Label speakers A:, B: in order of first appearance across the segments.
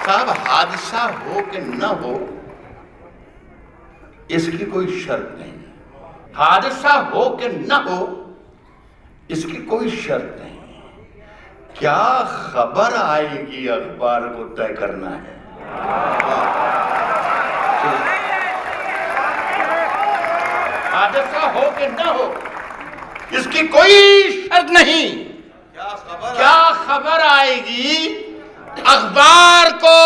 A: صاحب حادثہ ہو کہ نہ ہو اس کی کوئی شرط نہیں، حادثہ ہو کہ نہ ہو اس کی کوئی شرط نہیں، کیا خبر آئے گی اخبار کو طے کرنا ہے۔ حادثہ ہو کہ نہ ہو اس کی کوئی شرط نہیں، کیا خبر آئے گی اخبار کو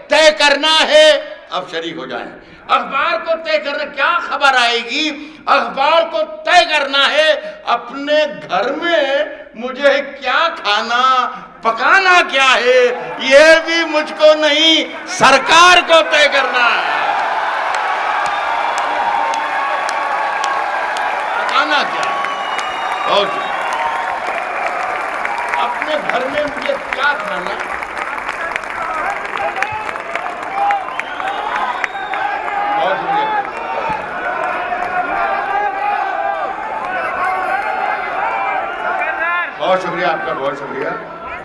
A: طے کرنا ہے۔ اب شریک ہو جائیں، اخبار کو طے کرنا، کیا خبر آئے گی اخبار کو طے کرنا ہے، اپنے گھر میں مجھے کیا کھانا پکانا کیا ہے یہ بھی مجھ کو نہیں، سرکار کو طے کرنا ہے۔ پکانا کیا ہے، اپنے گھر میں مجھے کیا کھانا، بہت شکریہ آپ کا، بہت شکریہ۔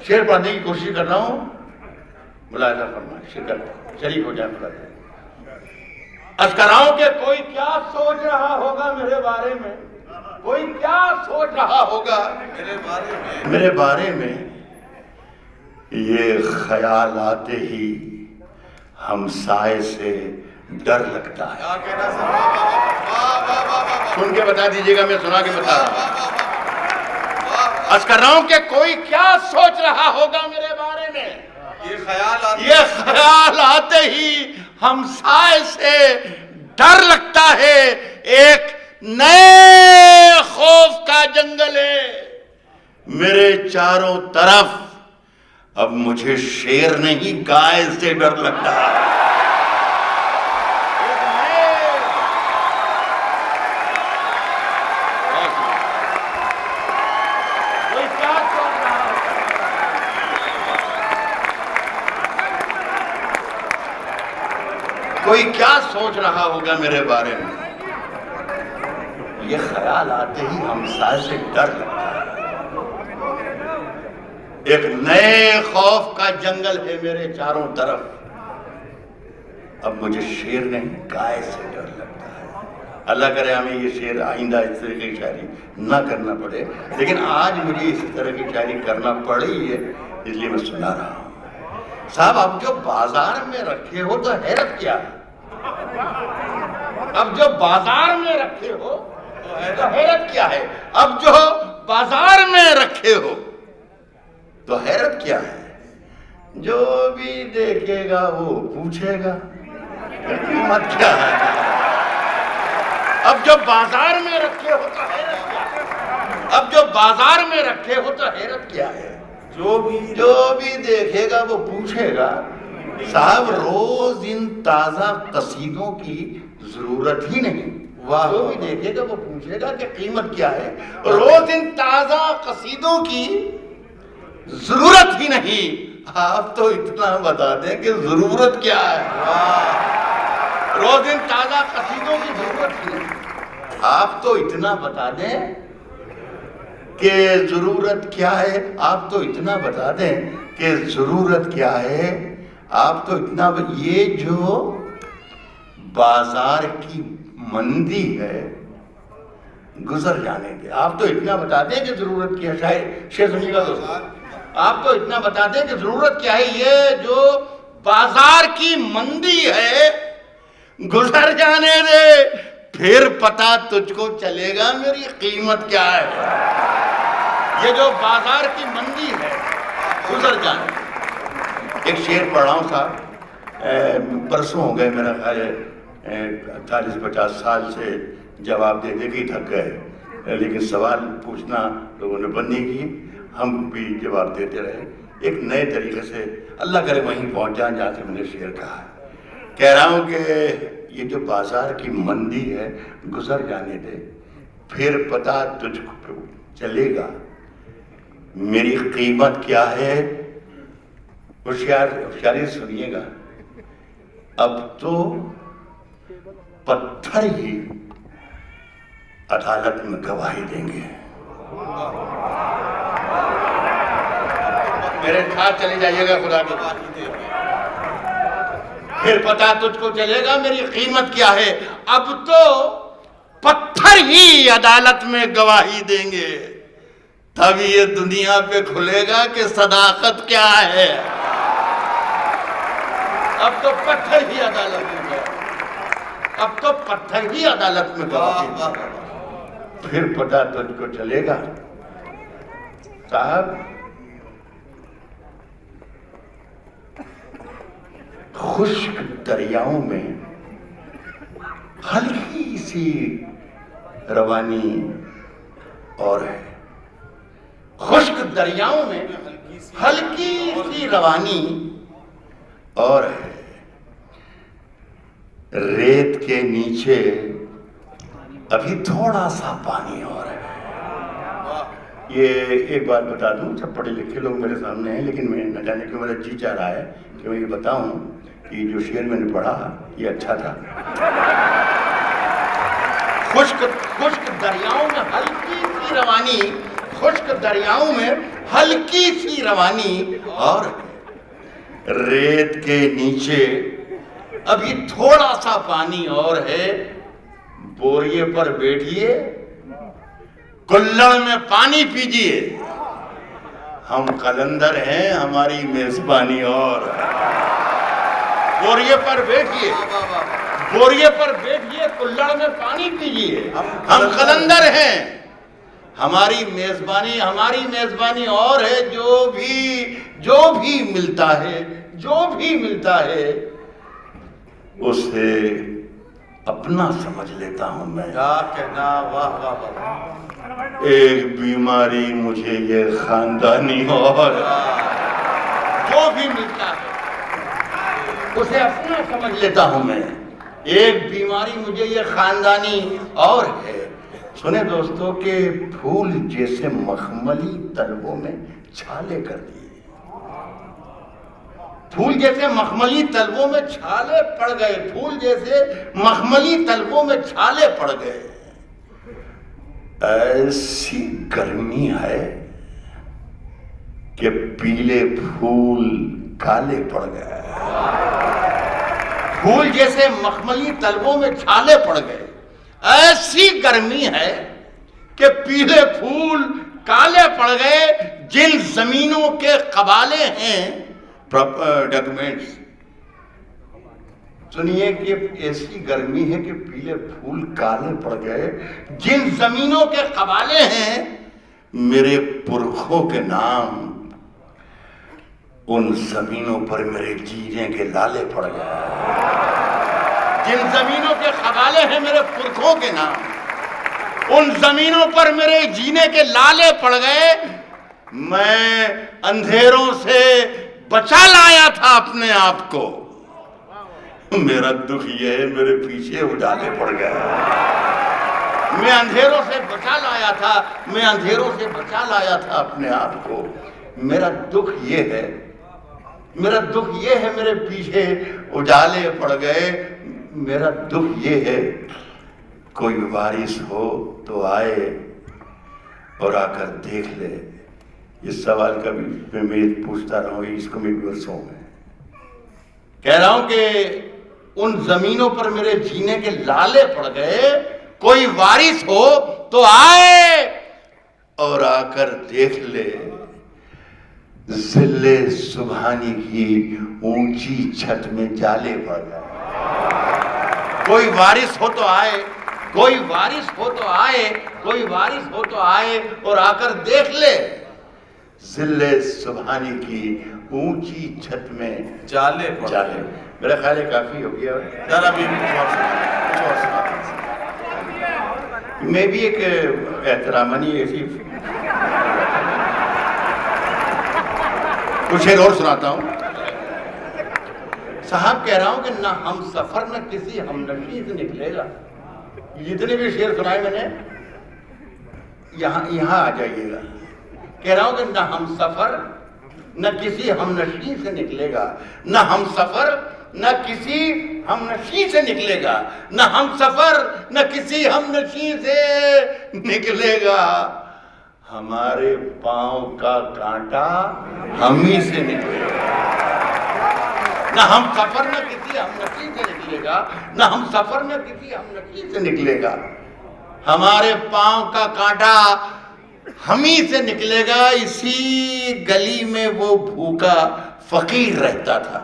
A: شعر پڑھنے کی کوشش کر رہا ہوں، ملاحظہ فرمائیں، شرکت شریک ہو جائیں۔ عرض کر رہا ہوں کہ کوئی کیا سوچ رہا ہوگا میرے بارے میں، کوئی کیا سوچ رہا ہوگا میرے بارے میں، یہ خیال آتے ہی ہمسائے سے ڈر لگتا ہے۔ سن کے بتا دیجئے گا، میں سنا کے بتا رہا ہوں۔ عرض کر رہا ہوں کہ کوئی کیا سوچ رہا ہوگا میرے بارے میں، یہ خیال آتے ہی ہمسائے سے ڈر لگتا ہے، ایک نئے خوف کا جنگل ہے میرے چاروں طرف، اب مجھے شیر نہیں گائے سے ڈر لگتا ہے۔ کوئی کیا سوچ رہا ہوگا میرے بارے میں، یہ خیال آتے ہی ہمسائے سے ڈر لگتا ہے، ایک نئے خوف کا جنگل ہے میرے چاروں طرف، اب مجھے شیر نہیں گائے سے ڈر لگتا ہے۔ اللہ کرے ہمیں یہ شعر آئندہ اس طرح کی شاعری نہ کرنا پڑے، لیکن آج مجھے اس طرح کی شاعری کرنا پڑی ہے اس لیے میں سنا رہا ہوں۔ صاحب اب جو بازار میں رکھے ہو تو حیرت کیا ہے، اب جو بازار میں رکھے ہو تو حیرت کیا ہے، اب جو بازار میں رکھے ہو تو حیرت کیا ہے، جو بھی دیکھے گا وہ پوچھے گا قیمت کیا ہے، اب جو بازار میں رکھے ہو تو حیرت کیا ہے، اب جو بازار میں رکھے ہو تو حیرت کیا ہے، جو بھی دیکھے گا وہ پوچھے گا۔ صاحب روز ان تازہ قصیدوں کی ضرورت ہی نہیں، جو بھی دیکھے گا وہ پوچھے گا کہ قیمت کیا ہے، روز ان تازہ قصیدوں کی ضرورت ہی نہیں، آپ تو اتنا بتا دیں کہ ضرورت کیا ہے، روز ان تازہ قصیدوں کی ضرورت ہی نہیں، آپ تو اتنا بتا دیں کہ ضرورت کیا ہے، آپ تو اتنا بتا دیں کہ ضرورت کیا ہے، آپ تو اتنا یہ جو بازار کی مندی ہے گزر جانے دے، آپ تو اتنا بتا دیں کہ ضرورت کیا ہے، شعر سنیے گا دوستو، آپ تو اتنا بتا دیں کہ ضرورت کیا ہے، یہ جو بازار کی مندی ہے گزر جانے دے، پھر پتہ تجھ کو چلے گا میری قیمت کیا ہے، یہ جو بازار کی مندی ہے گزر جانے دے۔ ایک شعر پڑھ رہا ہوں صاحب، پرسوں ہو گئے میرا خیال ہے 40-50 سال سے جواب دے دے کے تھک گئے، لیکن سوال پوچھنا لوگوں نے بند نہیں کی، ہم بھی جواب دیتے رہے، ایک نئے طریقے سے اللہ کرے وہیں پہنچ جائیں جہاں سے میں نے شعر کہا ہے۔ کہہ رہا ہوں کہ یہ جو بازار کی مندی ہے گزر جانے دے، پھر پتہ تجھ کو چلے گا میری قیمت کیا ہے۔ ہوشیاری سنیے گا، اب تو پتھر ہی عدالت میں گواہی دیں گے۔ میرے ساتھ چلے جائیے گا خدا کی بات۔ پھر پتا تجھ کو چلے گا میری قیمت کیا ہے. اب تو پتھر ہی عدالت میں گواہی دیں گے, تب یہ دنیا پہ کھلے گا کہ صداقت کیا ہے. اب تو پتھر ہی عدالت میں گواہی, اب تو پتھر ہی عدالت میں گواہی دیں گے, پھر پتا تجھ کو چلے گا. صاحب, خشک دریاؤں میں ہلکی سی روانی اور ہے. خشک دریاؤں میں ہلکی سی روانی اور ہے. ریت کے نیچے ابھی تھوڑا سا پانی اور ہے. یہ ایک بات بتا دوں, سب پڑھے لکھے لوگ میرے سامنے ہیں, لیکن میں نہ جانے کیوں میرا جی چاہ رہا ہے کہ میں یہ بتاؤں کہ جو شعر میں نے پڑھا یہ اچھا تھا. خشک دریاؤں میں ہلکی سی روانی, خشک دریاؤں میں ہلکی سی روانی اور ریت کے نیچے ابھی تھوڑا سا پانی اور ہے. بوریے پر بیٹھیے, کلڑ میں پانی پیجیے, ہم قلندر ہیں, ہماری میزبانی اور. بوریے پر بیٹھیے, بوریے پر بیٹھیے, کلڑ میں پانی پیجیے, ہم قلندر ہیں, ہماری میزبانی اور ہے. جو بھی ملتا ہے اسے اپنا سمجھ لیتا ہوں میں. کیا کہنا, واہ واہ واہ. ایک بیماری مجھے یہ خاندانی اور جو بھی ملتا ہے اسے اپنا سمجھ لیتا ہوں میں. ایک بیماری مجھے یہ خاندانی اور ہے. سنیں دوستو کہ پھول جیسے مخملی تلووں میں چھالے کر دیے, پھول جیسے مخملی تلووں میں چھالے پڑ گئے, پھول جیسے مخملی تلووں میں چھالے پڑ گئے. ایسی گرمی ہے کہ پیلے پھول کالے پڑ گئے. پھول جیسے مخملی تلووں میں چھالے پڑ گئے. ایسی گرمی ہے کہ پیلے پھول کالے پڑ گئے. جن زمینوں کے قبالے ہیں ڈاکومنٹس, سنیے کہ ایسی گرمی ہے کہ پیلے پھول کالے پڑ گئے. جن زمینوں کے قبالے ہیں میرے پرکھوں کے نام, ان زمینوں پر میرے جینے کے لالے پڑ گئے. جن زمینوں کے قبالے ہیں میرے پرکھوں کے نام, ان زمینوں پر میرے جینے کے لالے پڑ گئے. میں اندھیروں سے بچا لایا تھا اپنے آپ کو, میرا دکھ یہ ہے میرے پیچھے اجالے پڑ گئے. میں اندھیروں سے بچا لایا تھا, میں اندھیروں سے بچا لایا تھا اپنے آپ کو. میرا دکھ یہ ہے, میرا دکھ یہ ہے میرے پیچھے اجالے پڑ گئے. میرا دکھ یہ ہے کوئی وارث ہو تو آئے اور آ کر دیکھ لے. اس سوال کا بھی میں پوچھتا رہا ہوں, اس کو میں بھی برسوں میں کہہ رہا ہوں کہ ان زمینوں پر میرے جینے کے لالے پڑ گئے. کوئی وارث ہو تو آئے اور آ کر دیکھ لے. ذل سبحانی کی اونچی چھت میں جالے پڑ گئے. کوئی وارث ہو تو آئے, کوئی وارث ہو تو آئے, کوئی وارث ہو تو آئے اور آ کر دیکھ لے. ذل سبحانی کی اونچی چھت میں جالے پڑ گئے. میرا خیال ہے کافی ہو گیا. ذرا بھی کچھ اور سنا. میں بھی ایک احترامانی ایسی کچھ اور سناتا ہوں. صاحب کہہ رہا ہوں کہ نہ ہم سفر نہ کسی ہم نشین سے نکلے گا. جتنے بھی شعر سنائے میں نے, یہاں آ جائیے گا. کہہ رہا ہوں کہ نہ ہم سفر نہ کسی ہم نشین سے نکلے گا, نہ ہم سفر نہ کسی ہم نشین سے نکلے گا, نہ ہم سفر نہ کسی ہم نشین سے نکلے گا. ہمارے پاؤں کا کانٹا ہم ہی سے نکلے گا. نہ ہم سفر نہ کسی ہم نشین سے نکلے گا، نہ ہم سفر نہ کسی ہم نشین سے نکلے گا. ہمارے پاؤں کا کانٹا ہم ہی سے نکلے گا. اسی گلی میں وہ بھوکا فقیر رہتا تھا.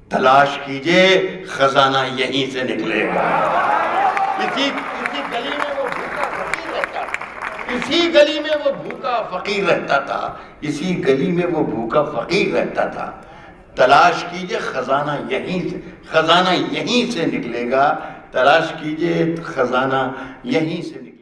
A: تلاش کیجئے خزانہ یہیں سے نکلے گا. اسی گلی میں وہ بھوکا فقیر رہتا تھا. اسی گلی میں وہ بھوکا فقیر رہتا تھا. اسی گلی میں وہ بھوکا فقیر رہتا تھا. تلاش کیجئے خزانہ یہیں سے نکلے گا. تلاش کیجئے خزانہ یہیں سے نکلے گا.